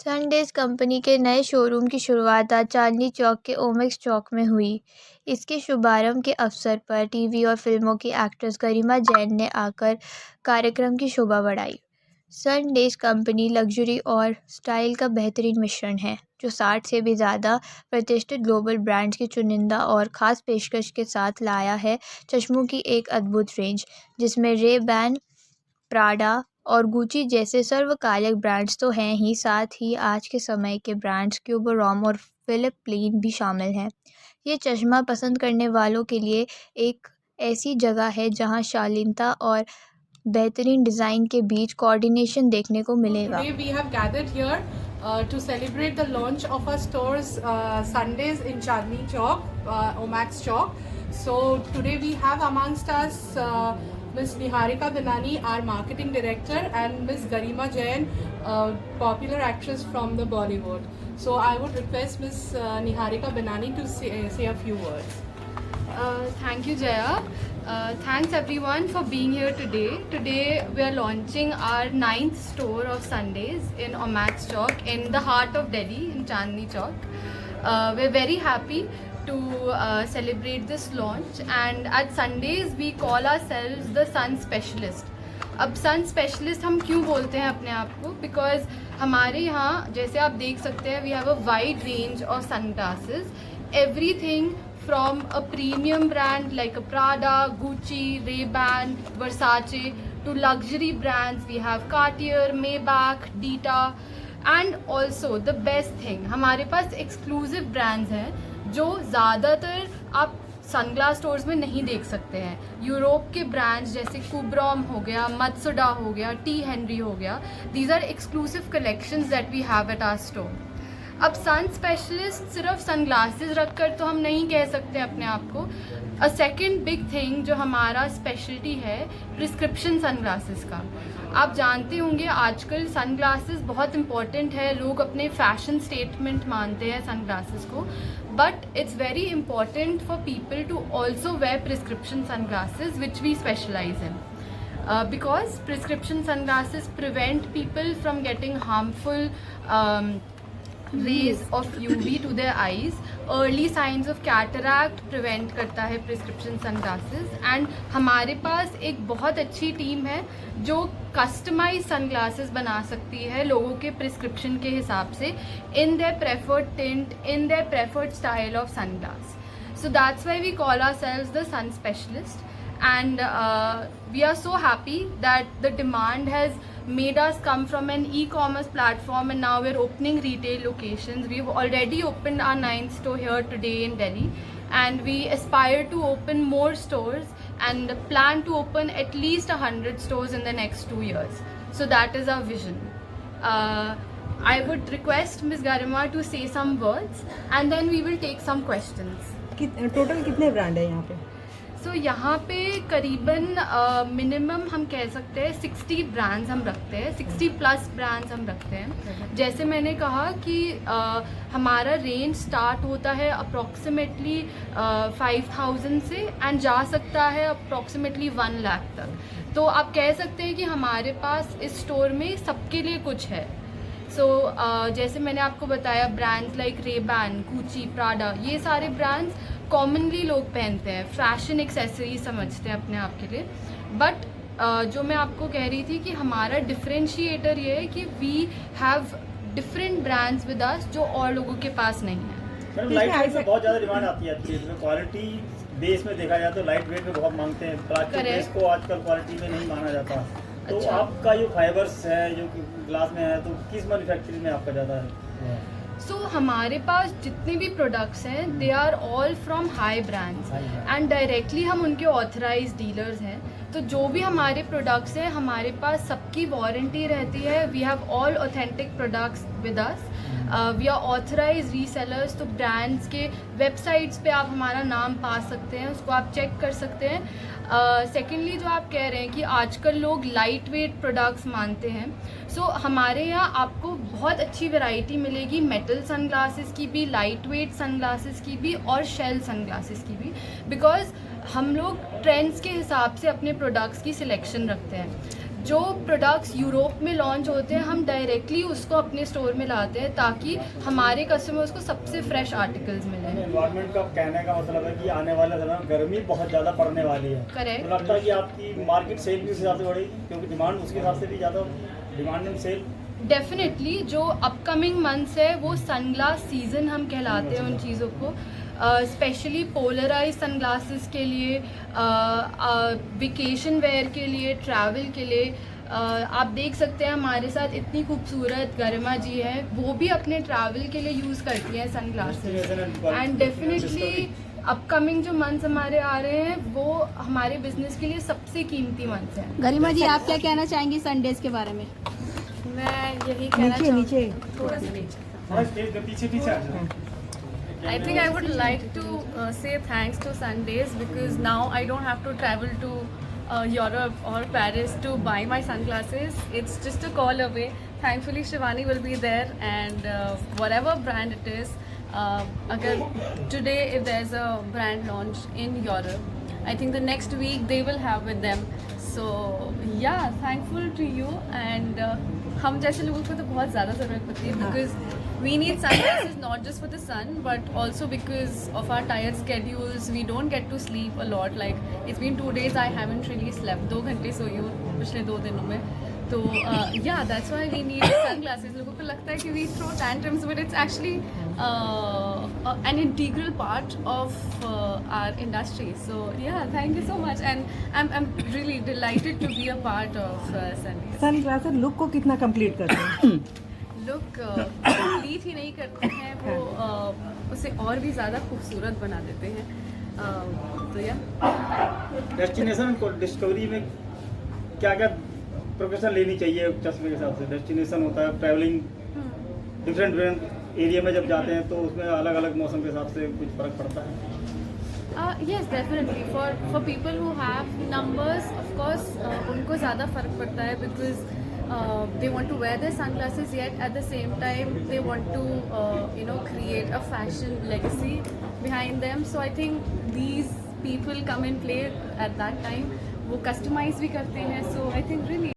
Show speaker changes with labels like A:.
A: सनडेज़ company के नए showroom की शुरुआत आज चांदनी चौक के ओमेक्स चौक में हुई। इसके शुभारंभ के अवसर पर टीवी और फिल्मों की एक्ट्रेस गरिमा जैन ने आकर कार्यक्रम की शोभा बढ़ाई। सनडेज़ कंपनी लग्जरी और स्टाइल का बेहतरीन मिश्रण है, जो 60 से भी ज़्यादा प्रतिष्ठित ग्लोबल ब्रांड्स की चुनिंदा और ख़ास पेशकश के साथ लाया है चश्मों की एक अद्भुत रेंज, जिसमें रे-बैन, प्राडा और गुची जैसे सर्वकालिक ब्रांड्स तो हैं ही, साथ ही आज के समय के ब्रांड्स क्यूबर रॉम और फिलिप प्लीन भी शामिल हैं। ये चश्मा पसंद करने वालों के लिए एक ऐसी जगह है जहां शालीनता और बेहतरीन डिज़ाइन के बीच कोऑर्डिनेशन देखने को मिलेगा।
B: Today we have gathered here to celebrate the launch of our stores Sundays in Chandni Chowk, Omax Chowk. So today we have amongst us Ms. Niharika Binani, our marketing director, and Ms. Garima Jain, popular actress from the Bollywood. So I would request Ms. Niharika Binani to say a few words.
C: Thank you, Jaya. Thanks everyone for being here today. Today we are launching our 9th store of Sundays in Omax Chowk in the heart of Delhi in Chandni Chowk. We're very happy to celebrate this launch, and at Sundays we call ourselves the sun specialist. अब sun specialist हम क्यों बोलते हैं अपने आप को? Because हमारे यहाँ जैसे आप देख सकते हैं we have a wide range of sunglasses, everything from a premium brand like a Prada, Gucci, Ray-Ban, Versace to luxury brands. We have Cartier, Maybach, Dita, and also the best thing, हमारे पास exclusive brands हैं जो ज़्यादातर आप sunglass stores में नहीं देख सकते हैं। यूरोप के ब्रांड्स जैसे कुब्रॉम हो गया, मत्सुडा हो गया, टी हेनरी हो गया, these are exclusive collections that we have at our store. अब सन स्पेशलिस्ट सिर्फ सनग्लासेस रखकर तो हम नहीं कह सकते अपने आप को। अ सेकेंड बिग थिंग जो हमारा स्पेशलिटी है प्रिस्क्रिप्शन सनग्लासेस का। आप जानते होंगे आजकल सनग्लासेस बहुत इंपॉर्टेंट है, लोग अपने फैशन स्टेटमेंट मानते हैं सनग्लासेस को, but it's very important for people to also wear prescription sunglasses which we specialise in. Because prescription sunglasses prevent people from getting harmful rays of UV to their eyes. Early signs of cataract prevent करता है prescription sunglasses. And हमारे पास एक बहुत अच्छी team है जो customized sunglasses बना सकती है लोगों के prescription के हिसाब से in their preferred tint, in their preferred style of sunglass. So that's why we call ourselves the sun specialist. And we are so happy that the demand has made us come from an e-commerce platform, and now we're opening retail locations. We've already opened our 9th store here today in Delhi, and we aspire to open more stores and plan to open at least 100 stores in the next 2 years. So that is our vision. I would request Ms. Garima to say some words, and then we will take some questions.
D: Total कितने brand है यहाँ पे?
C: सो यहाँ पे करीबन minimum हम कह सकते हैं 60 ब्रांड्स हम रखते हैं, 60 प्लस ब्रांड्स हम रखते हैं। जैसे मैंने कहा कि हमारा रेंज स्टार्ट होता है अप्रॉक्सीमेटली 5000 से एंड जा सकता है अप्रॉक्सीमेटली 1 लाख तक। तो आप कह सकते हैं कि हमारे पास इस स्टोर में सबके लिए कुछ है। सो जैसे मैंने आपको बताया ब्रांड्स लाइक रे-बैन, गुची, प्राडा, ये सारे ब्रांड्स कॉमनली लोग पहनते हैं, फैशन एक्सेसरी समझते हैं अपने आप के लिए। बट जो मैं आपको कह रही थी कि हमारा डिफरेंशिएटर ये है कि we have different brands with us जो और लोगों के पास नहीं है।
E: मैडम लाइट वेट में बहुत ज़्यादा डिमांड आती है आपकी इसमें, क्वालिटी बेस में देखा जाए तो लाइट वेट में बहुत मांगते हैं, प्लास्टिक बेस को आजकल क्वालिटी में नहीं माना जाता। तो
C: अच्छा।
E: आपका जो फाइबर्स है जो ग्लास में है तो किस मैन्युफैक्चरिंग में आपका ज़्यादा है?
C: सो हमारे पास जितने भी प्रोडक्ट्स हैं they are all from high brands and directly हम उनके ऑथराइज डीलर्स हैं। तो जो भी हमारे प्रोडक्ट्स हैं हमारे पास सबकी वारंटी रहती है। We have all authentic products with us, we are authorise resellers. तो ब्रांड्स के वेबसाइट्स पे आप हमारा नाम पा सकते हैं, उसको आप चेक कर सकते हैं। सेकेंडली जो आप कह रहे हैं कि आजकल लोग लाइट वेट प्रोडक्ट्स मानते हैं, सो हमारे यहाँ आपको बहुत अच्छी वैरायटी मिलेगी मेटल सनग्लासेस की भी, लाइट वेट सनग्लासेस की भी और शेल सनग्लासेस की भी, बिकॉज हम लोग ट्रेंड्स के हिसाब से अपने प्रोडक्ट्स की सिलेक्शन रखते हैं। जो प्रोडक्ट्स यूरोप में लॉन्च होते हैं हम डायरेक्टली उसको अपने स्टोर में लाते हैं ताकि हमारे कस्टमर्स को सबसे फ्रेश आर्टिकल्स मिलें।
E: एनवायरनमेंट का कहने का मतलब है कि आने वाले समय में गर्मी बहुत ज़्यादा पड़ने वाली है।
C: करेक्ट।
E: तो लगता है कि आपकी मार्केट सेल भी उस हिसाब से बढ़ेगी, क्योंकि डिमांड उसके हिसाब से भी ज़्यादा, डिमांड एंड सेल।
C: डेफिनेटली जो अपकमिंग मंथ्स है वो सनग्लास सीजन हम कहलाते हैं उन चीज़ों को, स्पेशली पोलराइज सनग्लासेस के लिए, वेकेशन वेयर के लिए, ट्रैवल के लिए। आप देख सकते हैं हमारे साथ इतनी खूबसूरत गरिमा जी है, वो भी अपने ट्रैवल के लिए यूज़ करती हैं सनग्लासेस। एंड डेफिनेटली अपकमिंग जो मंथ्स हमारे आ रहे हैं वो हमारे बिजनेस के लिए सबसे कीमती मंथ्स हैं।
F: गरिमा जी, आप क्या कहना चाहेंगी संडेज के बारे में?
G: मैं यही कहना
D: नीचे
G: चाहूँ,
D: नीचे
G: थोड़ा सा नीचे।
E: पीछे पीछे आ जाओ।
G: I think I would like to say thanks to Sundays because now I don't have to travel to Europe or Paris to buy my sunglasses. It's just a call away. Thankfully, Shivani will be there, and whatever brand it is, today if there's a brand launch in Europe, I think the next week they will have with them. So yeah, thankful to you, and हम जैसे लोगों को तो बहुत ज़्यादा ज़रूरत पड़ती है because we need sunglasses not just for the sun but also because of our tired schedules. We don't get to sleep a lot. Like it's been 2 days I haven't really slept. 2 घंटे सोई हूँ पिछले 2 दिनों में। तो yeah, that's why we need sunglasses. लोगों को लगता है कि we throw tantrums, but it's actually an integral part of our industry. So yeah, thank you so much, and I'm really delighted to be a part of Sundays.
D: Sunglasses look को कितना complete करते हैं?
G: Look complete ही नहीं करते हैं, वो उसे और भी ज़्यादा खूबसूरत बना देते हैं। तो या
E: डेस्टिनेशन को डिस्कवरी में क्या क्या प्रिपरेशन लेनी चाहिए चश्मे के हिसाब से? डेस्टिनेशन होता है, ट्रैवलिंग डिफरेंट डिफरेंट एरिया में जब जाते हैं तो उसमें अलग अलग मौसम के हिसाब से कुछ फ़र्क पड़ता है।
G: yes, definitely for people who have numbers, of course उनको ज़्यादा फ़र्क पड़ता है because they want to wear their sunglasses, yet at the same time they want to create a fashion legacy behind them. So I think these people come in play at that time. वो customize भी करते हैं, so I think really